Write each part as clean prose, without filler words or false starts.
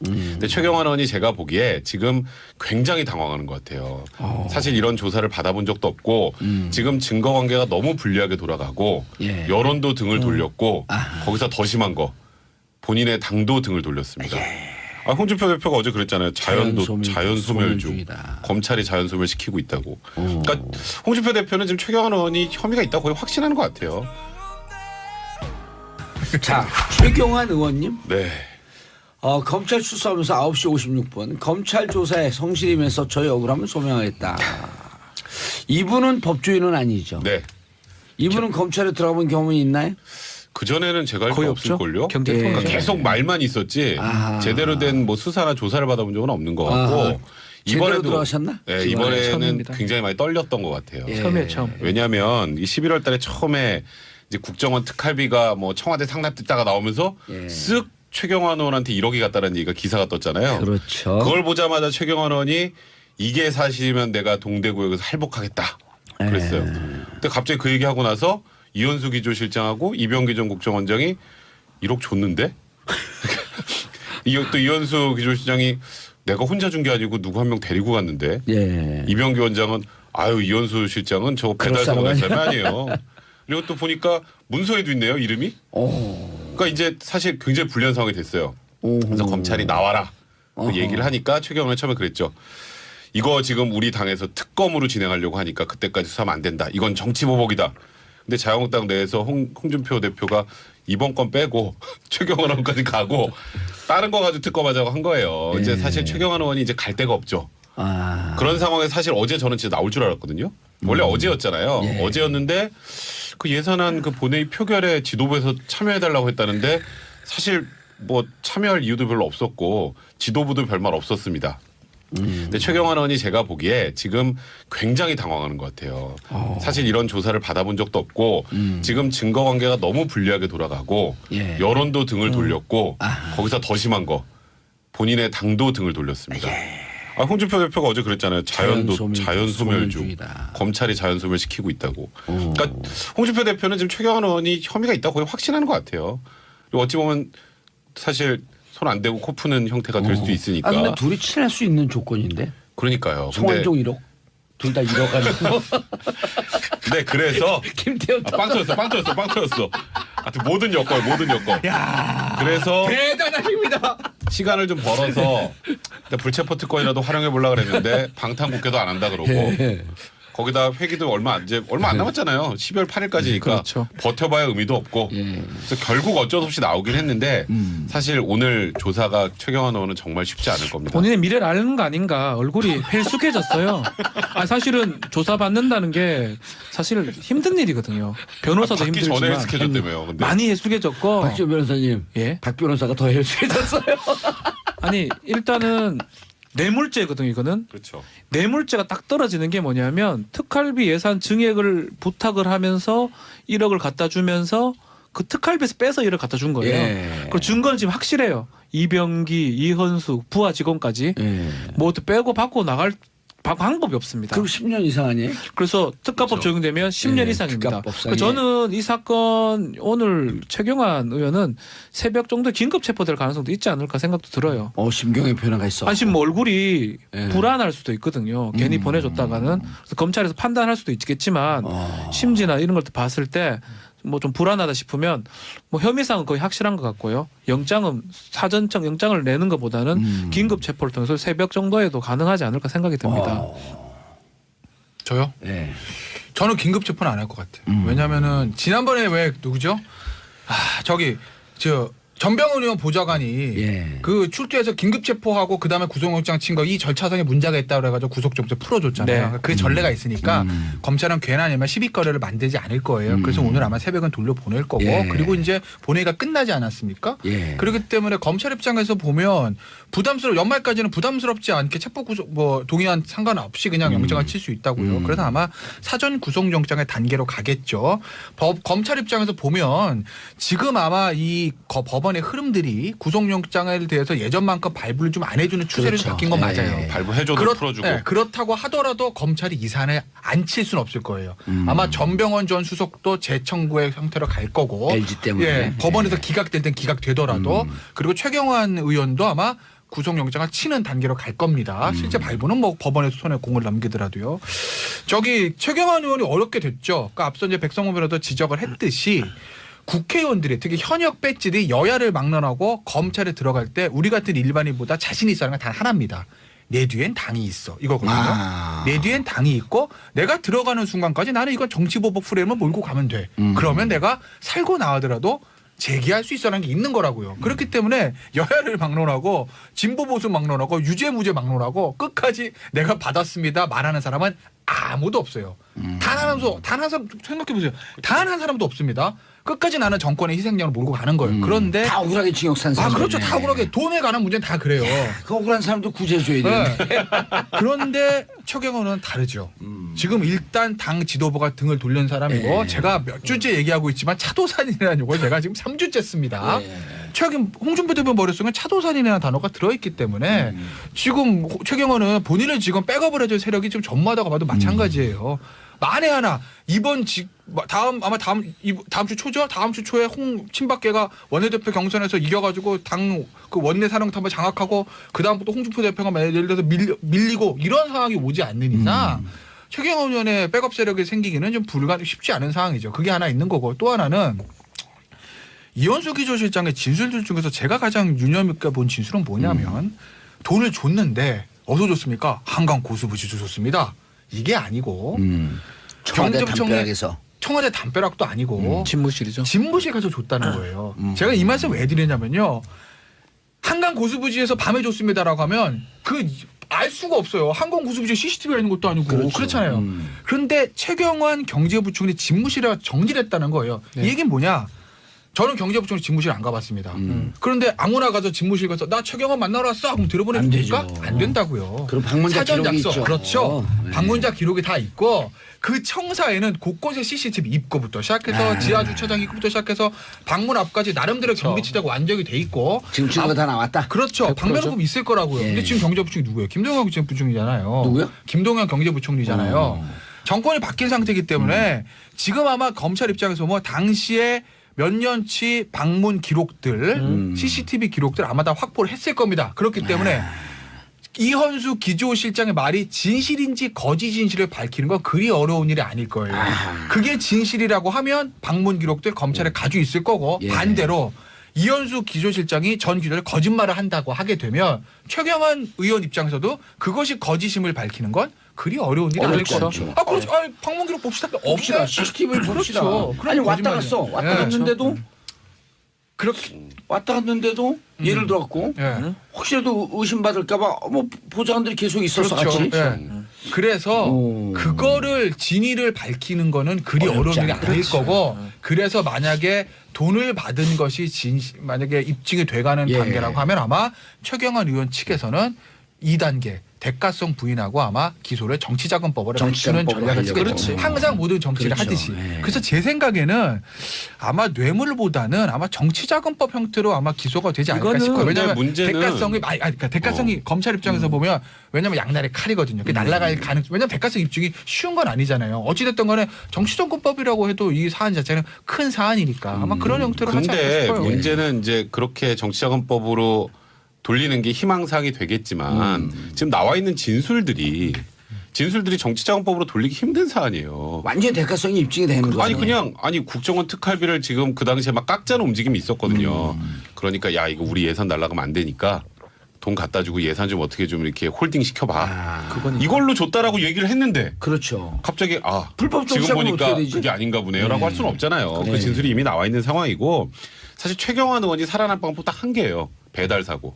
근데 최경환 의원이 제가 보기에 지금 굉장히 당황하는 것 같아요. 사실 이런 조사를 받아본 적도 없고 지금 증거 관계가 너무 불리하게 돌아가고 예. 여론도 등을 돌렸고 아하. 거기서 더 심한 거 본인의 당도 등을 돌렸습니다. 홍준표 대표가 어제 그랬잖아요. 자연 소멸 중. 중이다. 검찰이 자연 소멸 시키고 있다고. 그러니까 홍준표 대표는 지금 최경환 의원이 혐의가 있다고 거의 확신하는 것 같아요. 자, 최경환 의원님. 네. 검찰 출석하면서 9시 56분 검찰 조사에 성실임해서 저희 억울함을 소명하겠다. 이분은 법조인은 아니죠. 네. 이분은 검찰에 들어가본 경험이 있나요? 그전에는 제가 알 거의 거 없죠. 없을걸요. 경제통화. 그러니까 계속 말만 있었지 아하. 제대로 된 뭐 수사나 조사를 받아본 적은 없는 것 아하. 같고 제대로 들어가셨나? 네, 이번에 이번에는 처음입니다. 굉장히 많이 떨렸던 것 같아요. 예. 처음이에요, 처음. 왜냐하면 이 11월 달에 처음에 이제 국정원 특활비가 뭐 청와대 상납됐다가 나오면서 예. 쓱 최경환 의원한테 1억이 갔다는 얘기가 기사가 떴잖아요. 그렇죠. 그걸 보자마자 최경환 의원이 이게 사실이면 내가 동대구역에서 할복하겠다 그랬어요. 근데 갑자기 그 얘기하고 나서 이현수 기조실장하고 이병기 전 국정원장이 1억 줬는데 또 이현수 기조실장이 내가 혼자 준 게 아니고 누구 한 명 데리고 갔는데 예. 이병기 원장은 아유 이현수 실장은 저 배달 사고난 사람이 아니에요. 그리고 또 보니까 문서에도 있네요 이름이. 그러니까 이제 사실 굉장히 불리한 상황이 됐어요. 그래서 검찰이 나와라 그 얘기를 하니까 최경환이 처음에 그랬죠. 이거 지금 우리 당에서 특검으로 진행하려고 하니까 그때까지 수사하면 안 된다. 이건 정치보복이다. 근데 자유한국당 내에서 홍준표 대표가 이번 건 빼고 최경환 의원까지 가고 다른 거 가지고 특검하자고 한 거예요. 이제 사실 최경환 의원이 이제 갈 데가 없죠. 그런 상황에 사실 어제 저는 진짜 나올 줄 알았거든요. 원래 어제였잖아요. 예. 어제였는데 그 예산안 그 본회의 표결에 지도부에서 참여해달라고 했다는데 사실 뭐 참여할 이유도 별로 없었고 지도부도 별말 없었습니다. 근데 최경환 의원이 제가 보기에 지금 굉장히 당황하는 것 같아요. 사실 이런 조사를 받아본 적도 없고 지금 증거 관계가 너무 불리하게 돌아가고 예. 여론도 등을 돌렸고 아하. 거기서 더 심한 거 본인의 당도 등을 돌렸습니다. 홍준표 대표가 어제 그랬잖아요. 자연 소멸 중. 중이다. 검찰이 자연 소멸 시키고 있다고. 그러니까 홍준표 대표는 지금 최경환 의원이 혐의가 있다고 거의 확신하는 것 같아요. 그리고 어찌 보면 사실 손 안 대고 코 푸는 형태가 될 수도 있으니까. 근데 둘이 친할 수 있는 조건인데. 그러니까요. 송환종 1억. 둘 다 1억 가지고. 네, 그래서 김태현 빵 터졌어. 하여튼 모든 여건. 그래서 대단한 힘이다. 시간을 좀 벌어서 불체포 특권이라도 활용해 보려고 그랬는데 방탄국회도 안 한다 그러고 거기다 회기도 얼마 안 남았잖아요. 12월 8일까지니까 그렇죠. 버텨봐야 의미도 없고 그래서 결국 어쩔 수 없이 나오긴 했는데 사실 오늘 조사가 최경환 의원은 정말 쉽지 않을 겁니다. 본인의 미래를 아는 거 아닌가. 얼굴이 헬쑥해졌어요. 사실은 조사받는다는 게 사실 힘든 일이거든요. 변호사도 받기 전에 힘들지만 헬쑥해졌다며요. 근데 많이 헬쑥해졌고. 박지원 변호사님. 예? 박 변호사가 더 헬스해졌어요. 아니 일단은 뇌물죄거든요. 이거는. 그렇죠. 뇌물죄가 딱 떨어지는 게 뭐냐면 특활비 예산 증액을 부탁을 하면서 1억을 갖다 주면서 그 특활비에서 빼서 1억 갖다 준 거예요. 예. 그리고 증거는 지금 확실해요. 이병기, 이현수, 부하 직원까지 모두 빼고 받고 나갈 방법이 없습니다. 그럼 10년 이상 아니에요? 그래서 특가법 그렇죠. 적용되면 10년 네, 이상입니다. 특가법상에. 저는 이 사건 오늘 최경환 의원은 새벽 정도 긴급 체포될 가능성도 있지 않을까 생각도 들어요. 심경의 변화가 있어. 아니 뭐 얼굴이 예. 불안할 수도 있거든요. 괜히 보내줬다가는 그래서 검찰에서 판단할 수도 있겠지만 심지나 이런 걸 봤을 때 뭐 좀 불안하다 싶으면 뭐 혐의상은 거의 확실한 것 같고요. 영장은 사전적 영장을 내는 것보다는 긴급 체포를 통해서 새벽 정도에도 가능하지 않을까 생각이 듭니다. 저요? 네. 저는 긴급 체포는 안 할 것 같아요. 왜냐면은 지난번에 왜 누구죠? 전병훈 의원 보좌관이 예. 그 출두해서 긴급 체포하고 그다음에 구속영장 친 거 이 절차상에 문제가 있다 그래가지고 구속영장 풀어줬잖아요. 네. 그 전례가 있으니까 검찰은 괜하냐면 시비거리를 만들지 않을 거예요. 그래서 오늘 아마 새벽은 돌려보낼 거고 예. 그리고 이제 본회의가 끝나지 않았습니까? 예. 그렇기 때문에 검찰 입장에서 보면 연말까지는 부담스럽지 않게 체포 구속 동의안 상관없이 그냥 영장을 칠 수 있다고요. 그래서 아마 사전 구속영장의 단계로 가겠죠. 검찰 입장에서 보면 지금 아마 이 법원의 흐름들이 구속영장에 대해서 예전만큼 발부를 좀 안 해주는 추세로 그렇죠. 바뀐 건 예. 맞아요. 발부해줘도 풀어주고. 네, 그렇다고 하더라도 검찰이 이 사안을 안 칠 수는 없을 거예요. 아마 전병헌 전 수석도 재청구의 형태로 갈 거고 LG 때문에. 예, 법원에서 기각될 땐 기각되더라도 그리고 최경환 의원도 아마 구속영장을 치는 단계로 갈 겁니다. 실제 발부는 뭐 법원에서 손에 공을 넘기더라도요. 저기 최경환 의원이 어렵게 됐죠. 그러니까 앞서 이제 백성호 변호사도 지적을 했듯이 국회의원들이 특히 현역 배지들이 여야를 막론하고 검찰에 들어갈 때 우리 같은 일반인보다 자신이 있어야 하는 건 단 하나입니다. 내 뒤엔 당이 있어. 이거거든요. 내 뒤엔 당이 있고 내가 들어가는 순간까지 나는 이건 정치보복 프레임을 몰고 가면 돼. 그러면 내가 살고 나가더라도 제기할 수 있어라는 게 있는 거라고요. 그렇기 때문에 여야를 막론하고 진보 보수 막론하고 유죄 무죄 막론하고 끝까지 내가 받았습니다 말하는 사람은 아무도 없어요. 단 한 사람 생각해 보세요. 단 한 사람도 없습니다. 끝까지 나는 정권의 희생양을 몰고 가는 거예요. 그런데 다 억울하게 징역 산 사람. 그렇죠. 다 억울하게 돈에 관한 문제는 다 그래요. 그 억울한 사람도 구제해줘야 되는데. 네. 그런데 최경환은 다르죠. 지금 일단 당 지도부가 등을 돌린 사람이고 예. 제가 몇 주째 얘기하고 있지만 차도산이라는 용어를 제가 지금 3주째 씁니다. 예. 최근 홍준표 대표 머릿속에 차도산이라는 단어가 들어있기 때문에 지금 최경환은 본인을 지금 백업을 해줄 세력이 지금 전무하다고 봐도 마찬가지예요. 만에 하나 다음 주 초죠? 다음 주 초에 친박계가 원내대표 경선에서 이겨가지고 당 그 원내 사령탑을 장악하고 그 다음부터 홍준표 대표가 예를 들어서 밀리고 이런 상황이 오지 않는 이상 최경환 의원의 백업 세력이 생기기는 좀 쉽지 않은 상황이죠. 그게 하나 있는 거고 또 하나는 이현수 기조실장의 진술들 중에서 제가 가장 유념 있게 본 진술은 뭐냐면 돈을 줬는데 어디서 줬습니까? 한강 고수부지로 줬습니다. 이게 아니고 청와대 경제부총리 담벼락에서. 청와대 담벼락도 아니고 집무실이죠. 집무실 가서 줬다는 거예요. 제가 이 말씀 왜 드리냐면요. 한강 고수부지에서 밤에 줬습니다라고 하면 알 수가 없어요. 한강 고수부지에 CCTV가 있는 것도 아니고 그렇죠. 그렇잖아요. 그런데 최경환 경제부총리 집무실에 정지를 했다는 거예요. 네. 이 얘기는 뭐냐. 저는 경제부총리 집무실 안 가봤습니다. 그런데 아무나 가서 집무실 가서 나 최경환 만나러 왔어. 그럼 들어보내줍니까? 안 되죠. 안 된다고요. 그럼 방문자 사전 기록이 약속. 있죠. 그렇죠. 네. 방문자 기록이 다 있고 그 청사에는 곳곳에 CCTV 입구부터 시작해서 지하 주차장 입구부터 시작해서 방문 앞까지 나름대로 경비 치자고 완전히 돼 있고 지금 증거 다 나왔다. 그렇죠. 100%죠. 방면호흡 있을 거라고요. 예. 근데 지금 경제부총리 누구예요? 김동연 부총리잖아요. 누구요? 김동연 경제부총리잖아요. 정권이 바뀐 상태이기 때문에 지금 아마 검찰 입장에서 뭐 당시에 몇 년치 방문 기록들, CCTV 기록들 아마 다 확보를 했을 겁니다. 그렇기 때문에 이현수 기조실장의 말이 진실인지 거짓 진실을 밝히는 건 그리 어려운 일이 아닐 거예요. 그게 진실이라고 하면 방문 기록들 검찰에 가지고 있을 거고 예. 반대로 이현수 기조실장이 전 기조를 거짓말을 한다고 하게 되면 최경환 의원 입장에서도 그것이 거짓임을 밝히는 건 그리 어려운 일이 아닐 어렵죠. 거예요. 그렇죠. 방문 기록 봅시다. 봅시다. 없네. CCTV 봅시다. 그렇죠. 그럼 아니 왔다 거짓말이에요. 갔어. 왔다 예. 갔는데도 그렇게 왔다 갔는데도 예를 들어갖고 예. 혹시라도 의심받을까봐 뭐 보좌관들이 계속 있어서 그렇죠. 같이. 예. 그래서 오. 그거를 진위를 밝히는 거는 그리 어려운 어렵지 일이 않다. 아닐 그렇죠. 거고 그래서 만약에 돈을 받은 것이 만약에 입증이 돼가는 예. 단계라고 하면 아마 최경환 의원 측에서는 2단계 대가성 부인하고 아마 기소를 정치자금법으로 맞추는 정치자금법으로 전략을 하려고. 쓰겠죠. 그렇지. 항상 모든 정치를 그렇죠. 하듯이. 예. 그래서 제 생각에는 아마 뇌물보다는 아마 정치자금법 형태로 아마 기소가 되지 않을까 이거는 싶어요. 왜냐하면 근데 문제는 그러니까 대가성이 검찰 입장에서 보면 왜냐하면 양날의 칼이거든요. 그게 날아갈 가능. 왜냐하면 대가성 입증이 쉬운 건 아니잖아요. 어찌됐든 간에 정치자금법이라고 해도 이 사안 자체는 큰 사안이니까 아마 그런 형태로 하지 않을까 근데 싶어요. 문제는 이제 그렇게 정치자금법으로 돌리는 게 희망사항이 되겠지만 지금 나와 있는 진술들이 정치자금법으로 돌리기 힘든 사안이에요. 완전 대가성이 입증이 되는 거죠. 아니 국정원 특활비를 지금 그 당시에 막 깎자는 움직임이 있었거든요. 그러니까 야 이거 우리 예산 날라가면 안 되니까 돈 갖다 주고 예산 좀 어떻게 좀 이렇게 홀딩 시켜봐. 그건 이걸로 줬다라고 얘기를 했는데 그렇죠. 갑자기 불법 지금 정치자금은 보니까 어떻게 되지? 그게 아닌가 보네요라고 할 수는 없잖아요. 그래. 그 진술이 이미 나와 있는 상황이고 사실 최경환 의원이 살아난 방법 딱 한 개예요. 배달 사고.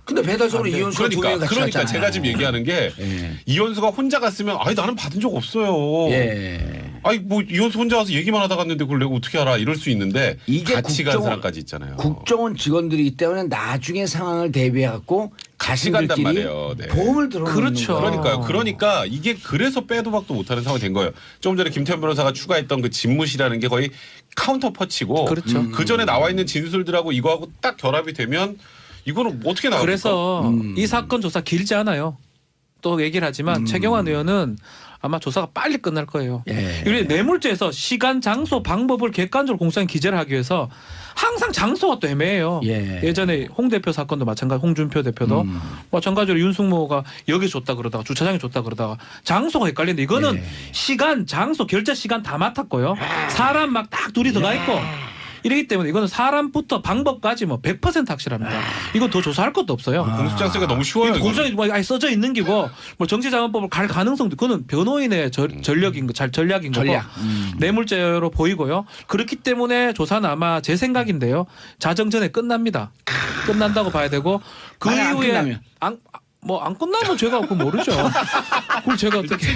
근데 배달서로 이현수가 두 명이 같이 그러니까 갔잖아요. 제가 지금 얘기하는 게 예. 이현수가 혼자 갔으면 아니 나는 받은 적 없어요. 예. 아니 뭐 이현수 혼자 와서 얘기만 하다 갔는데 그걸 내가 어떻게 알아 이럴 수 있는데 이게 같이 간 사람까지 있잖아요. 국정원 직원들이기 때문에 나중에 상황을 대비해 갖고 같이 간단 자신들끼리 말이에요. 네. 보험을 들어놓는 그렇죠. 거예요. 그러니까요. 그러니까 이게 그래서 빼도 박도 못하는 상황이 된 거예요. 조금 전에 김태현 변호사가 추가했던 그 집무실이라는 게 거의 카운터 퍼치고 그렇죠. 그 전에 나와 있는 진술들하고 이거하고 딱 결합이 되면 이거는 뭐 어떻게 나옵니까? 그래서 이 사건 조사 길지 않아요. 또 얘기를 하지만 최경환 의원은 아마 조사가 빨리 끝날 거예요. 예. 이게 뇌물죄에서 시간, 장소, 방법을 객관적으로 공소한 기재를 하기 위해서 항상 장소가 또 애매해요. 예전에 홍 대표 사건도 마찬가지, 홍준표 대표도 마찬가지로 윤승모가 여기 줬다 그러다가 주차장에 줬다 그러다가 장소가 헷갈리는데 이거는 시간, 장소, 결제 시간 다 맡았고요. 사람 막 딱 둘이 들어가 있고 이러기 때문에 이거는 사람부터 방법까지 뭐 100% 확실합니다. 이거 더 조사할 것도 없어요. 공소장 쓰기가 너무 쉬워요. 공소장이 뭐 아예 써져 있는 기고 뭐 정치자금법을 갈 가능성도 그거는 변호인의 전략인 전략인 거고 뇌물죄로 보이고요. 그렇기 때문에 조사는 아마 제 생각인데요. 자정 전에 끝납니다. 끝난다고 봐야 되고 그 이후에 안 끝나면 제가 그거 모르죠. 그걸 제가 어떻게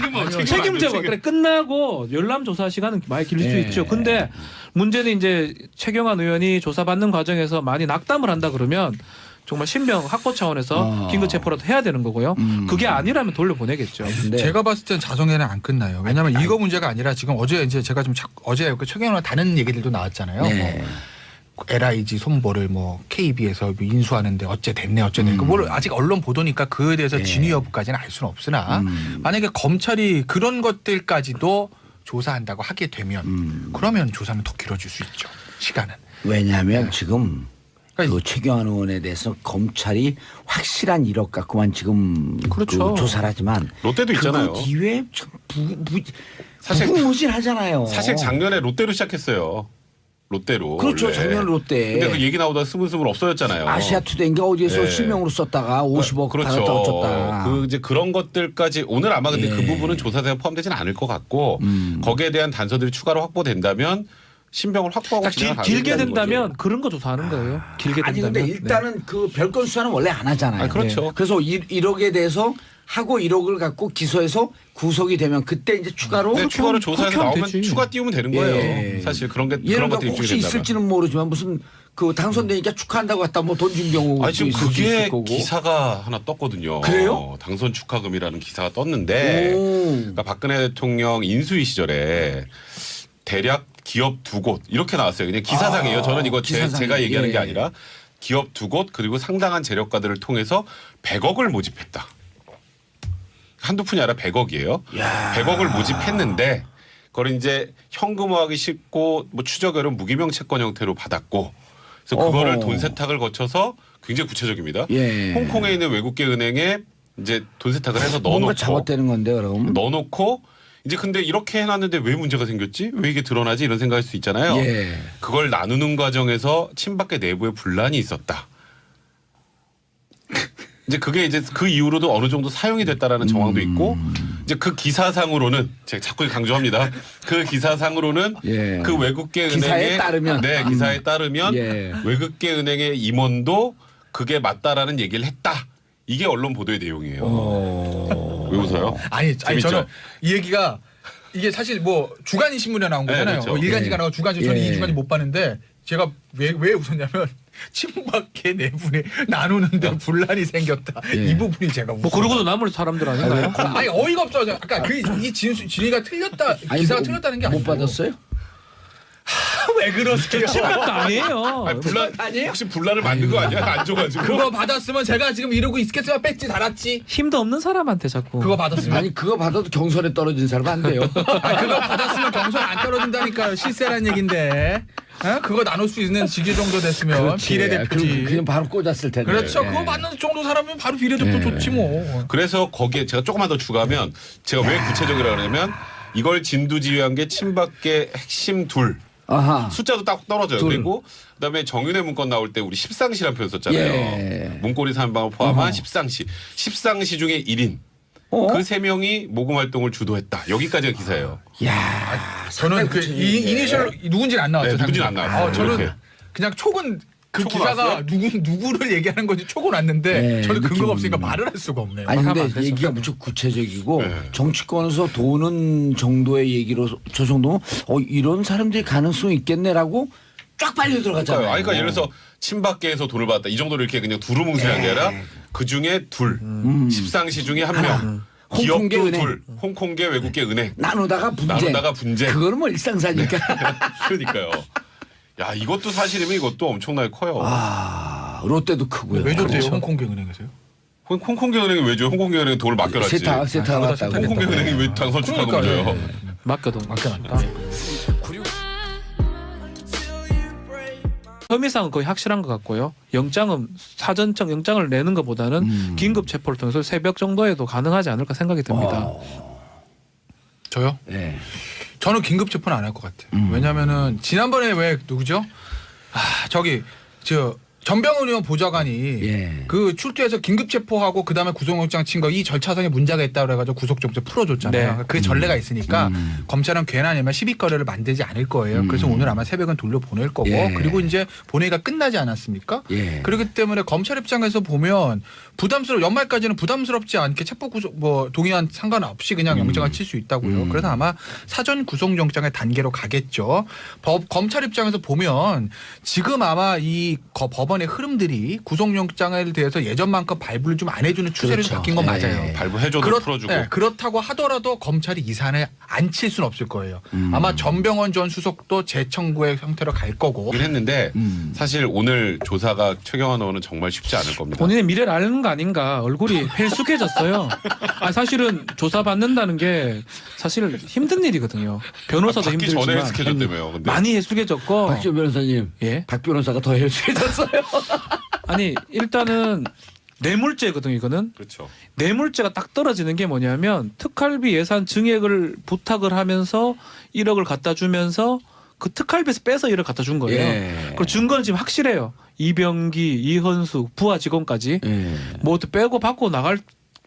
책임져가 그래 끝나고 열람 조사 시간은 많이 길릴 수 있죠. 근데 문제는 이제 최경환 의원이 조사받는 과정에서 많이 낙담을 한다 그러면 정말 신병 확보 차원에서 긴급 체포라도 해야 되는 거고요. 그게 아니라면 돌려보내겠죠. 제가 봤을 땐 자정에는 안 끝나요. 왜냐하면 이거 문제가 아니라 지금 어제 이제 제가 좀 어제 최경환 다른 얘기들도 나왔잖아요. 뭐 LIG 손보를 뭐 KB에서 인수하는데 어째 됐네 뭘 아직 언론 보도니까 그에 대해서 진위 여부까지는 알 수는 없으나 만약에 검찰이 그런 것들까지도 조사한다고 하게 되면 그러면 조사는 더 길어질 수 있죠. 시간은. 왜냐하면 지금 그 최경환 의원에 대해서 검찰이 확실한 이력 갖고만 지금 그렇죠. 그 조사를 하지만 롯데도 있잖아요. 그 뒤에 사실 무궁무진하잖아요. 사실 작년에 롯데로 시작했어요. 롯데로. 그렇죠. 원래. 작년 롯데. 근데 그 얘기 나오다 스물스물 없어졌잖아요. 아시아투데이인가 어디에서 네. 실명으로 썼다가 50억 받았다 어쩌다. 그 이제 그런 것들까지 오늘 아마 근데 그 부분은 조사대에 포함되지는 않을 것 같고 거기에 대한 단서들이 추가로 확보된다면 신병을 확보하고 진행을 길게 하겠다는 된다면 거죠. 그런 거 조사하는 거예요. 길게 된다면. 아니 근데 일단은 그 별건 수사는 원래 안 하잖아요. 그렇죠. 그래서 1억에 대해서 하고 1억을 갖고 기소해서 구속이 되면 그때 이제 추가로 추가로 조사해서 그렇게 하면 나오면 되지. 추가 띄우면 되는 거예요. 사실 그런 예를 것들이 갖고 혹시 입증이 된다면. 있을지는 모르지만 무슨 그 당선되니까 축하한다고 했다 뭐 돈 준 경우 아니 지금 있을 수 그게 있을 거고. 기사가 하나 떴거든요. 그래요? 당선 축하금이라는 기사가 떴는데 그러니까 박근혜 대통령 인수위 시절에 대략 기업 2곳 이렇게 나왔어요. 그냥 기사상이에요. 저는 이거 제가 얘기하는 게 아니라 기업 2곳 그리고 상당한 재력가들을 통해서 100억을 모집했다. 한두 푼이 아니라 100억이에요. 100억을 모집했는데 그걸 이제 현금화하기 쉽고 뭐 추적어는 무기명 채권 형태로 받았고 그래서 그거를 돈 세탁을 거쳐서 굉장히 구체적입니다. 홍콩에 있는 외국계 은행에 이제 돈 세탁을 해서 뭔가 넣어놓고 잘못되는 건데 그럼 넣어놓고 이제 근데 이렇게 해놨는데 왜 문제가 생겼지? 왜 이게 드러나지? 이런 생각할 수 있잖아요. 그걸 나누는 과정에서 친박계 내부에 분란이 있었다. 이제 그게 이제 그 이후로도 어느 정도 사용이 됐다라는 정황도 있고 이제 그 기사상으로는 제가 자꾸 강조합니다. 그 기사상으로는 그 외국계 기사에 은행의 따르면 기사에 따르면 외국계 은행의 임원도 그게 맞다라는 얘기를 했다. 이게 언론 보도의 내용이에요. 왜 웃어요? 아니 재밌죠? 저는 이 얘기가 이게 사실 뭐 주간인 신문에 나온 거잖아요. 그렇죠. 일간지가 나오고 주간지 저는 이 주간지 못 봤는데 제가 왜 웃었냐면 친박계 내분에 나누는데 분란이 생겼다. 이 부분이 제가 웃어요. 뭐 그러고도 남을 사람들 아닌가요? 아니 어이가 없어. 아까 이 진위가 틀렸다. 기사가 틀렸다는 게 아니고 못 받았어요? 왜 그러세요? 친박도 아니에요. 아니, 분란 혹시 분란을 만든 거 아니야? 안 줘가지고. 그거 받았으면 제가 지금 이러고 있겠으면 배지 달았지. 힘도 없는 사람한테 자꾸. 그거 받았으면. 아니 그거 받아도 경선에 떨어진 사람 안 돼요. 아니, 그거 받았으면 경선 안 떨어진다니까요. 실세란 얘기인데. 그거 나눌 수 있는 직위 정도 됐으면 비례대표지. 그냥 바로 꽂았을 텐데. 그렇죠. 그거 받는 정도 사람이면 바로 비례대표 좋지 뭐. 그래서 거기에 제가 조금만 더 추가하면 제가 왜 구체적이라고 그러냐면 이걸 진두지휘한 게 친박계 핵심 둘. 숫자도 딱 떨어져요. 그리고 그다음에 정윤회 문건 나올 때 우리 십상시라는 표현 썼잖아요. 문고리 3방을 포함한 십상시. 십상시 중에 1인. 그 3명이 모금 활동을 주도했다. 여기까지가 기사예요. 저는 그 이니셜 누군지는 안 나왔죠. 누군지는 안 나왔어요. 저는 이렇게. 그냥 촉은 그 촉은 기사가 왔어요? 누구를 얘기하는 건지 촉은 왔는데 저는 근거가 없으니까 말을 할 수가 없네요. 아니 하면 안 근데 되죠. 얘기가 무척 구체적이고 정치권에서 도는 정도의 얘기로 저 정도면 이런 사람들이 가능성이 있겠네라고 쫙 빨려 들어갔잖아요. 그러니까 예를 들어서 친박계에서 돈을 받았다. 이 정도로 이렇게 그냥 두루뭉술한 게 아니라 그 중에 둘. 십상시 중에 한 명. 홍콩계 기업도 은행. 둘. 홍콩계 외국계 은행. 나누다가 분쟁. 그거는 뭐 일상사니까. 그러니까요. 야 이것도 사실이면 이것도 엄청나게 커요. 롯데도 크고요. 왜 줬대요? 그렇죠. 홍콩계 은행에서요? 홍콩계 은행이 왜 줘요? 홍콩계 은행이 돈을 맡겨놨지. 세타 갔다고. 홍콩계 은행이 왜 당선 축하금을 줘요? 맡겨놨다. 혐의상은 거의 확실한 것 같고요. 영장은 사전적 영장을 내는 것보다는 긴급 체포를 통해서 새벽 정도에도 가능하지 않을까 생각이 듭니다. 저요? 네. 저는 긴급 체포는 안 할 것 같아요. 왜냐면은 지난번에 왜 누구죠? 저기 전병훈 의원 보좌관이 예. 그 출두해서 긴급 체포하고 그다음에 구속영장 친 거 이 절차상에 문제가 있다 그래가지고 구속영장 풀어줬잖아요. 네. 그 전례가 있으니까 검찰은 괜한 일만 시비거리를 만들지 않을 거예요. 그래서 오늘 아마 새벽은 돌려보낼 거고 예. 그리고 이제 본회의가 끝나지 않았습니까? 예. 그렇기 때문에 검찰 입장에서 보면 연말까지는 부담스럽지 않게 체포 구속 동의안 상관없이 그냥 영장을 칠 수 있다고요. 그래서 아마 사전 구속영장의 단계로 가겠죠. 검찰 입장에서 보면 지금 아마 이 법원의 흐름들이 구속영장에 대해서 예전만큼 발부를 좀 안 해주는 추세로 그렇죠. 바뀐 건 맞아요. 예. 발부해줘도 풀어주고. 네, 그렇다고 하더라도 검찰이 이 사안을 안 칠 수는 없을 거예요. 아마 전병헌 전 수석도 재청구의 형태로 갈 거고. 긴 했는데 사실 오늘 조사가 최경환 의원은 정말 쉽지 않을 겁니다. 본인의 미래를 아는 거 아닌가. 얼굴이 헬쑥해졌어요. 사실은 조사 받는다는 게 사실 힘든 일이거든요. 변호사도 받기 전에 힘들지만 헬쑥해졌다며요. 근데. 많이 헬쑥해졌고. 박지원 변호사님, 예? 박 변호사가 더 헬스해졌어요. 아니 일단은 뇌물죄거든요. 이거는. 그렇죠. 뇌물죄가 딱 떨어지는 게 뭐냐면 특활비 예산 증액을 부탁을 하면서 1억을 갖다 주면서 그 특활비에서 빼서 1억 갖다 준 거예요. 예. 그리고 증거는 지금 확실해요. 이병기, 이현수, 부하 직원까지 예. 모두 빼고 받고 나갈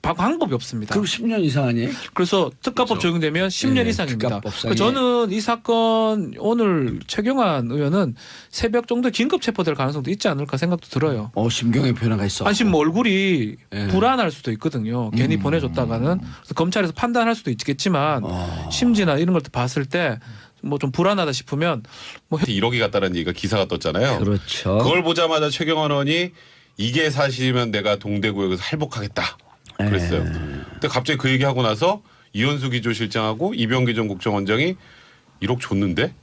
방법이 없습니다. 그럼 10년 이상 아니에요? 그래서 특가법 그렇죠. 적용되면 10년 예, 이상입니다. 특가법상에. 저는 이 사건 오늘 최경환 의원은 새벽 정도에 긴급 체포될 가능성도 있지 않을까 생각도 들어요. 심경의 변화가 있어. 아니 지금 뭐 얼굴이 예. 불안할 수도 있거든요. 괜히 보내줬다가는 그래서 검찰에서 판단할 수도 있겠지만 심지나 이런 걸 봤을 때 뭐 좀 불안하다 싶으면 뭐 1억이 갔다는 얘기가 기사가 떴잖아요. 그렇죠. 그걸 보자마자 최경환 의원이 이게 사실이면 내가 동대구역에서 할복하겠다 그랬어요. 근데 갑자기 그 얘기하고 나서 이현수 기조실장하고 이병기 전 국정원장이 1억 줬는데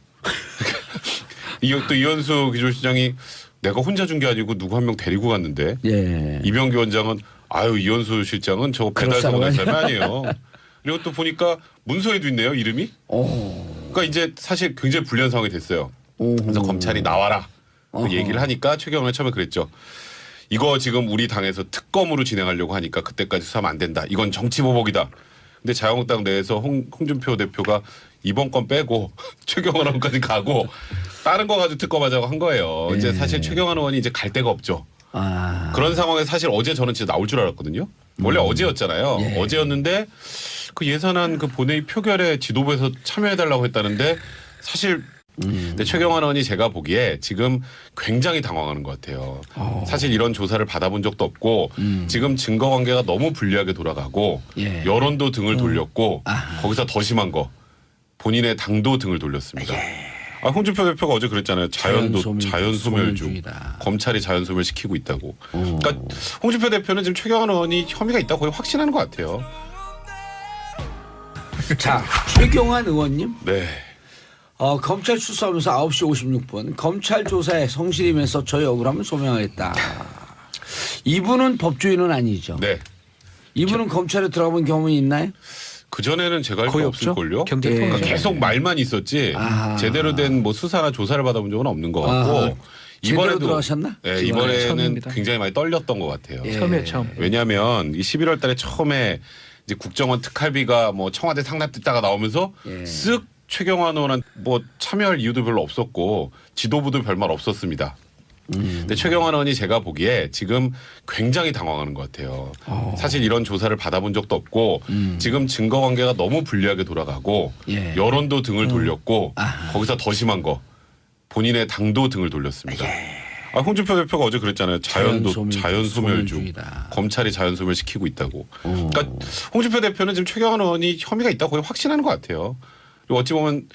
또 이현수 기조실장이 내가 혼자 준 게 아니고 누구 한 명 데리고 갔는데 예. 이병기 원장은 이현수 실장은 저 배달 사고낸 사람이 아니에요. 그리고 또 보니까 문서에도 있네요 이름이. 그러니까 이제 사실 굉장히 불리한 상황이 됐어요. 그래서 검찰이 나와라 그 얘기를 하니까 최경환이 처음에 그랬죠. 이거 지금 우리 당에서 특검으로 진행하려고 하니까 그때까지 수사하면 안 된다. 이건 정치보복이다. 근데 자유한국당 내에서 홍준표 대표가 이번 건 빼고 최경환 의원까지 가고 다른 거 가지고 특검하자고 한 거예요. 이제 사실 최경환 의원이 이제 갈 데가 없죠. 그런 상황에 사실 어제 저는 진짜 나올 줄 알았거든요. 원래 어제였잖아요. 예. 어제였는데 그 예산안 그 본회의 표결에 지도부에서 참여해달라고 했다는데 사실 근데 최경환 의원이 제가 보기에 지금 굉장히 당황하는 것 같아요. 사실 이런 조사를 받아본 적도 없고 지금 증거관계가 너무 불리하게 돌아가고 예. 여론도 등을 돌렸고 거기서 더 심한 거 본인의 당도 등을 돌렸습니다. 홍준표 대표가 어제 그랬잖아요. 자연소멸중. 자연소멸주의다. 검찰이 자연소멸 시키고 있다고. 그러니까 홍준표 대표는 지금 최경환 의원이 혐의가 있다고 거의 확신하는 것 같아요. 자, 최경환 의원님. 네. 검찰 출석하면서 9시 56분 검찰 조사에 성실임에서 저희 억울함을 소명하겠다. 이분은 법조인은 아니죠. 네. 이분은 검찰에 들어가본 경험이 있나요? 그전에는 제가 알 거의 거 없죠. 없을걸요. 경제통이죠. 그러니까 계속 말만 있었지 제대로 된 뭐 수사나 조사를 받아본 적은 없는 것 같고 제대로 들어가셨나? 네, 이번에는 처음입니다. 굉장히 많이 떨렸던 것 같아요. 처음이에요, 처음. 왜냐하면 이 11월 달에 처음에 이제 국정원 특활비가 뭐 청와대 상납됐다가 나오면서 쓱 최경환 의원은 뭐 참여할 이유도 별로 없었고 지도부도 별말 없었습니다. 근데 최경환 의원이 제가 보기에 지금 굉장히 당황하는 것 같아요. 사실 이런 조사를 받아본 적도 없고 지금 증거관계가 너무 불리하게 돌아가고 예. 여론도 등을 돌렸고 거기서 더 심한 거 본인의 당도 등을 돌렸습니다. 홍준표 대표가 어제 그랬잖아요. 자연소멸중. 자연소멸주의다. 검찰이 자연소멸 시키고 있다고. 그러니까 홍준표 대표는 지금 최경환 의원이 혐의가 있다고 거의 확신하는 것 같아요. 그리고 어찌 보면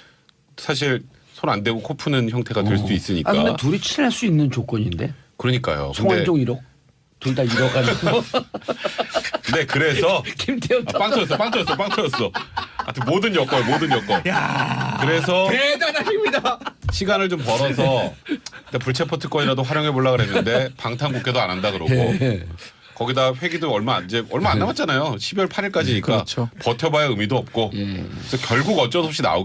사실 손 안 대고 코 푸는 형태가 될 수도 있으니까. 근데 둘이 친할 수 있는 조건인데. 그러니까요. 송환종 1억. 둘 다 1억 아니고. 네, 그래서 김태현 빵 터졌어. 하여튼 모든 여건. 그래서 대단한 힘이다. 시간을 좀 벌어서 불체포 특권이라도 활용해 보려고 그랬는데 방탄국회도 안 한다 그러고 거기다 회기도 얼마 안 남았잖아요. 12월 8일까지니까 그렇죠. 버텨봐야 의미도 없고 그래서 결국 어쩔 수 없이 나오고